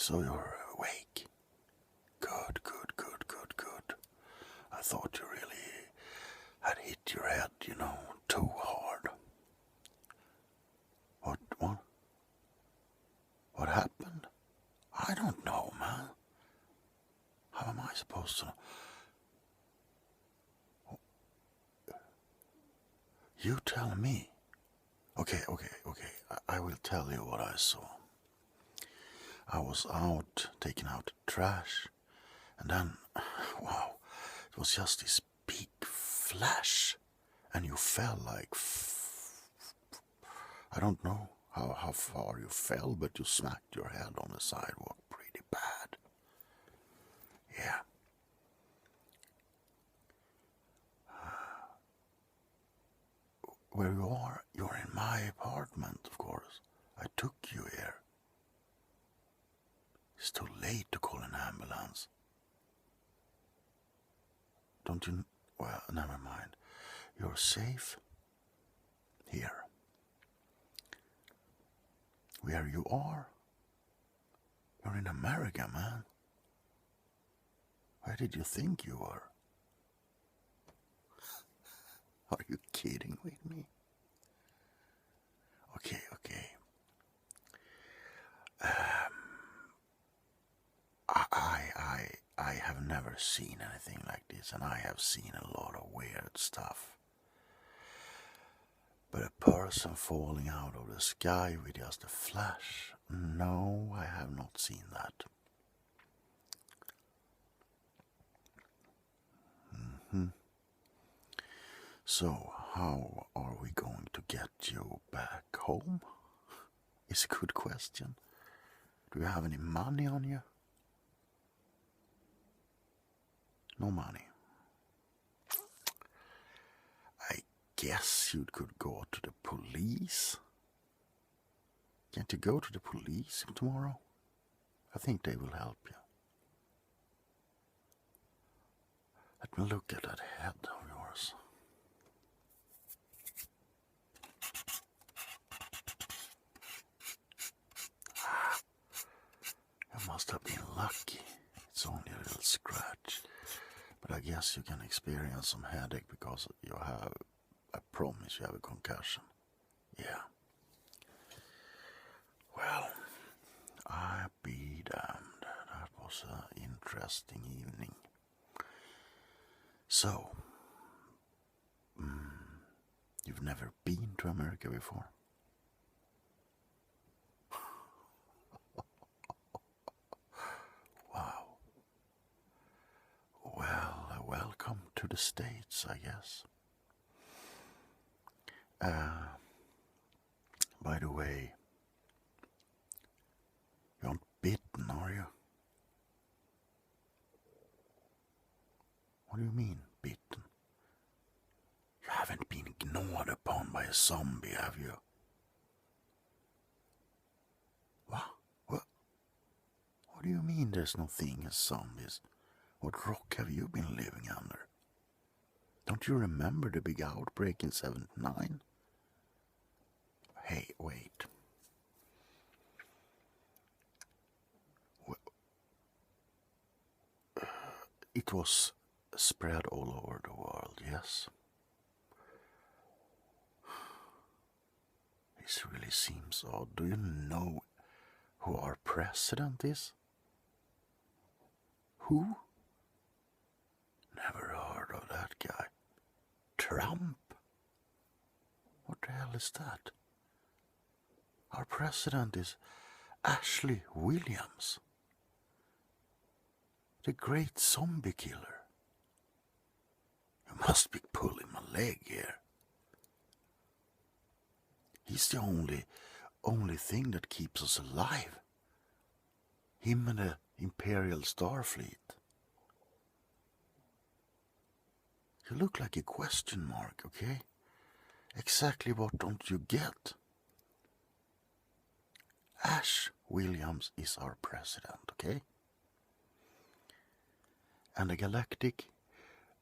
So you're awake. Good, good, good, good, good. I thought you really had hit your head, too hard. What? What happened? I don't know, man. How am I supposed to know? You tell me. Okay. I will tell you what I saw. I was out taking out the trash, and then, wow, it was just this big flash, and you fell like, I don't know how far you fell, but you smacked your head on the sidewalk pretty bad. Yeah. Where you are, you're in my apartment, of course. I took you here. It's too late to call an ambulance. Don't you? Well, never mind. You're safe here. Where you are? You're in America, man. Where did you think you were? Are you kidding with me? Okay. I have never seen anything like this, and I have seen a lot of weird stuff. But a person falling out of the sky with just a flash, no, I have not seen that. So, how are we going to get you back home? Is a good question. Do you have any money on you? No money. I guess you could go to the police. Can't you go to the police tomorrow? I think they will help you. Let me look at that head of yours. You must have been lucky. It's only a little scratch. But I guess you can experience some headache because you have, I promise you have a concussion. Yeah. Well, I be damned. That was an interesting evening. So, you've never been to America before? Wow. Well, welcome to the States, I guess. By the way, you aren't bitten, are you? What do you mean, bitten? You haven't been gnawed upon by a zombie, have you? What do you mean there's no thing as zombies? What rock have you been living under? Don't you remember the big outbreak in 79? Hey, wait. It was spread all over the world, yes. This really seems odd. Do you know who our president is? Who? Never heard of that guy. Trump? What the hell is that? Our president is Ashley Williams, the great zombie killer. You must be pulling my leg here. He's the only thing that keeps us alive. Him and the Imperial Starfleet. You look like a question mark, okay? Exactly what don't you get? Ash Williams is our president, okay? And the Galactic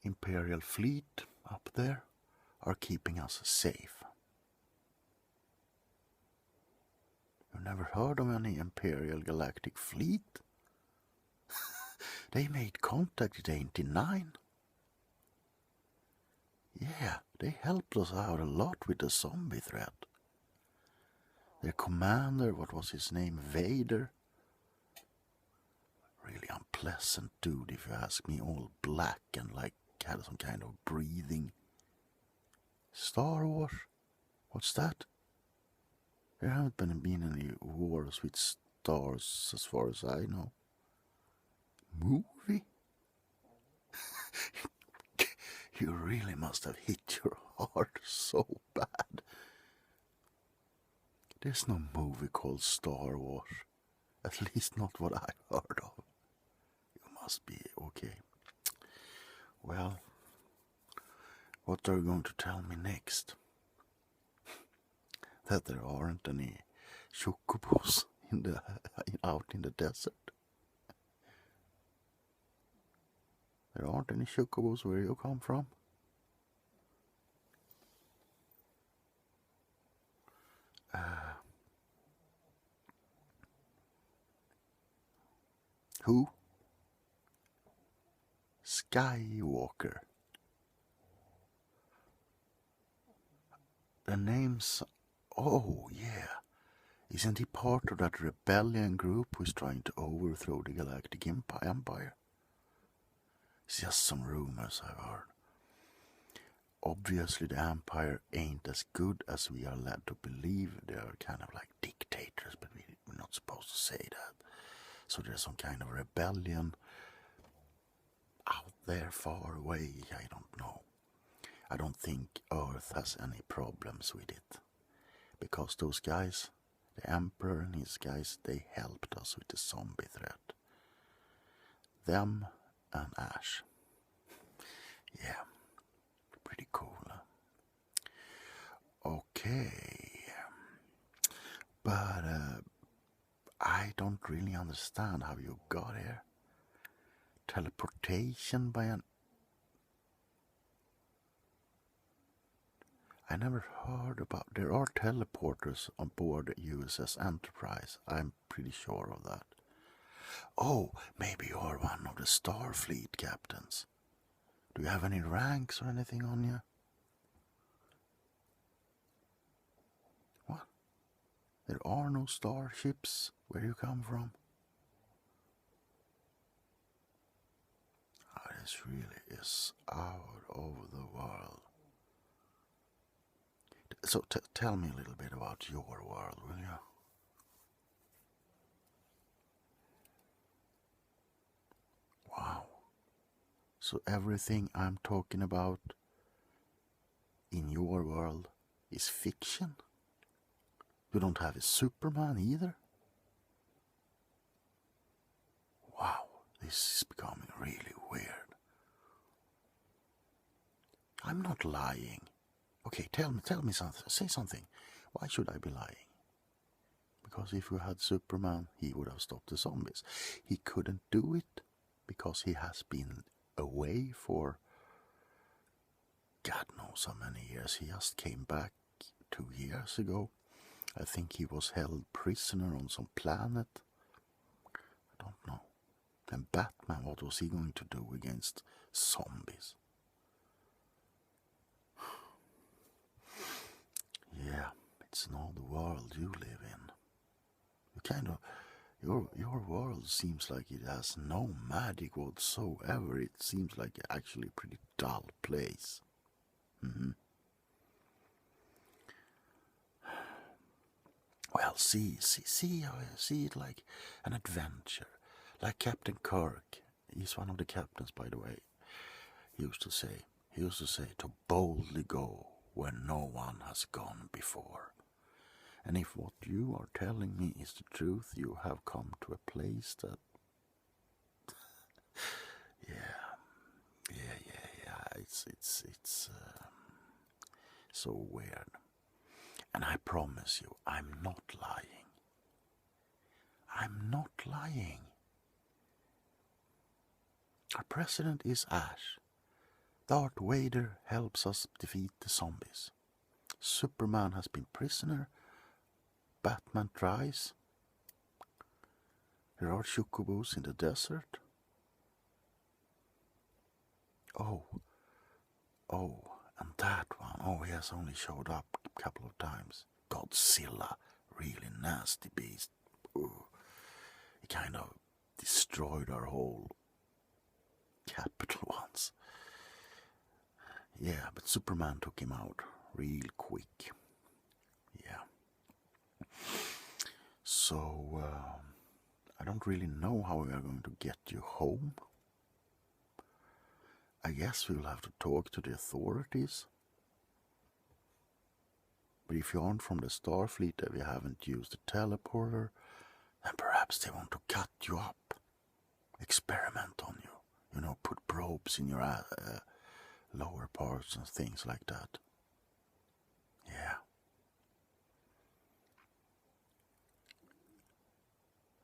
Imperial Fleet up there are keeping us safe. You never heard of any Imperial Galactic Fleet. They made contact in '89. Yeah, they helped us out a lot with the zombie threat. Their commander, what was his name? Vader. Really unpleasant dude, if you ask me, all black and like had some kind of breathing. Star Wars? What's that? There haven't been any wars with stars as far as I know. Movie? You really must have hit your heart so bad. There's no movie called Star Wars. At least not what I've heard of. You must be okay. Well, what are you going to tell me next? That there aren't any chocobos out in the desert? There aren't any chocobos where you come from? Who? Skywalker. The name's... Oh, yeah. Isn't he part of that rebellion group who's trying to overthrow the Galactic Empire? It's just some rumors I've heard. Obviously the Empire ain't as good as we are led to believe. They are kind of like dictators, but we're not supposed to say that. So there's some kind of rebellion out there far away, I don't know. I don't think Earth has any problems with it. Because those guys, the Emperor and his guys, they helped us with the zombie threat. Them and Ash. Yeah, pretty cool. Huh? Okay. But I don't really understand how you got here. Teleportation by an... I never heard about... There are teleporters on board USS Enterprise. I'm pretty sure of that. Oh, maybe you're one of the Starfleet captains. Do you have any ranks or anything on you? What? There are no starships where you come from? Oh, this really is out of the world. So tell me a little bit about your world, will you? Wow. So everything I'm talking about in your world is fiction? You don't have a Superman either? Wow, this is becoming really weird. I'm not lying. Okay, tell me something. Say something. Why should I be lying? Because if you had Superman, he would have stopped the zombies. He couldn't do it because he has been away for God knows how many years. He just came back 2 years ago. I think he was held prisoner on some planet. I don't know. And Batman, what was he going to do against zombies? Yeah, it's not the world you live in. You kind of... Your world seems like it has no magic whatsoever. It seems like actually a pretty dull place. Well, see it like an adventure, like Captain Kirk. He's one of the captains, by the way. He used to say to boldly go where no one has gone before. And if what you are telling me is the truth, you have come to a place that... yeah, it's so weird. And I promise you, I'm not lying. I'm not lying. Our president is Ash. Darth Vader helps us defeat the zombies. Superman has been prisoner. Batman tries, There are chocobos in the desert. Oh, and that one. Oh, he has only showed up a couple of times. Godzilla, really nasty beast. Ooh. He kind of destroyed our whole capital once. Yeah, but Superman took him out real quick. Yeah. So, I don't really know how we are going to get you home. I guess we will have to talk to the authorities. But if you aren't from the Starfleet and we haven't used the teleporter, then perhaps they want to cut you up. Experiment on you. You know, put probes in your lower parts and things like that. Yeah.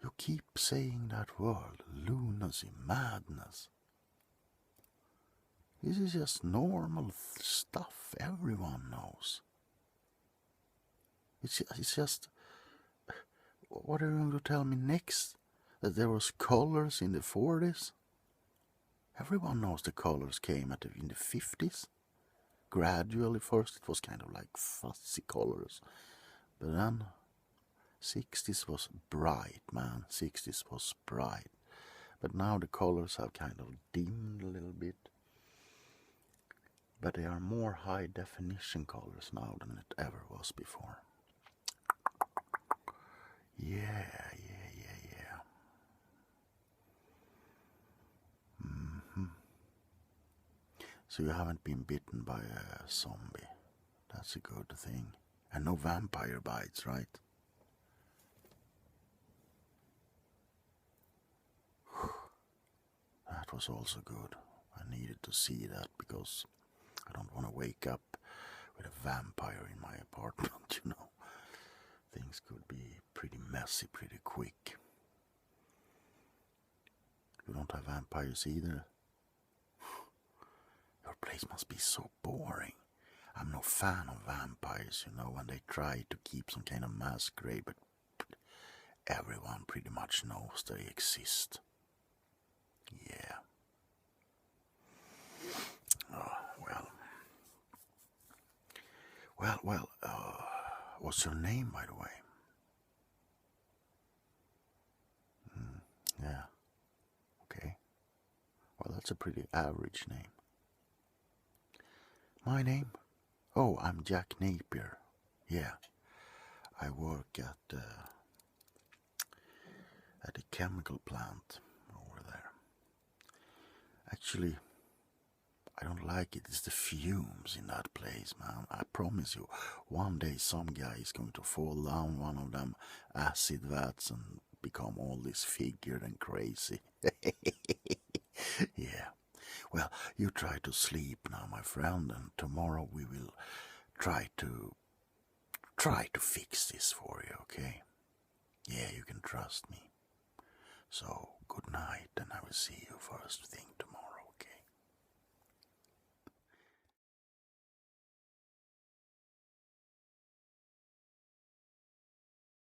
You keep saying that word, lunacy, madness. This is just normal stuff everyone knows. It's just... What are you going to tell me next? That there was colors in the 40s? Everyone knows the colors came in the 50s. Gradually, first it was kind of like fuzzy colors. But then 60s was bright, man. 60s was bright. But now the colors have kind of dimmed a little bit. But they are more high definition colors now than it ever was before. Yeah. So you haven't been bitten by a zombie. That's a good thing. And no vampire bites, right? That was also good. I needed to see that because I don't want to wake up with a vampire in my apartment, you know. Things could be pretty messy pretty quick. You don't have vampires either? Your place must be so boring. I'm no fan of vampires, you know, when they try to keep some kind of masquerade, but everyone pretty much knows they exist. Yeah. Oh, well, what's your name, by the way? Yeah. Okay. Well, that's a pretty average name. My name? Oh, I'm Jack Napier. Yeah. I work at a chemical plant over there. Actually, I don't like it. It's the fumes in that place, man. I promise you, one day some guy is going to fall down one of them acid vats and become all disfigured and crazy. Yeah. Well, you try to sleep now, my friend, and tomorrow we will try to fix this for you, okay? Yeah, you can trust me. So, good night, and I will see you first thing tomorrow.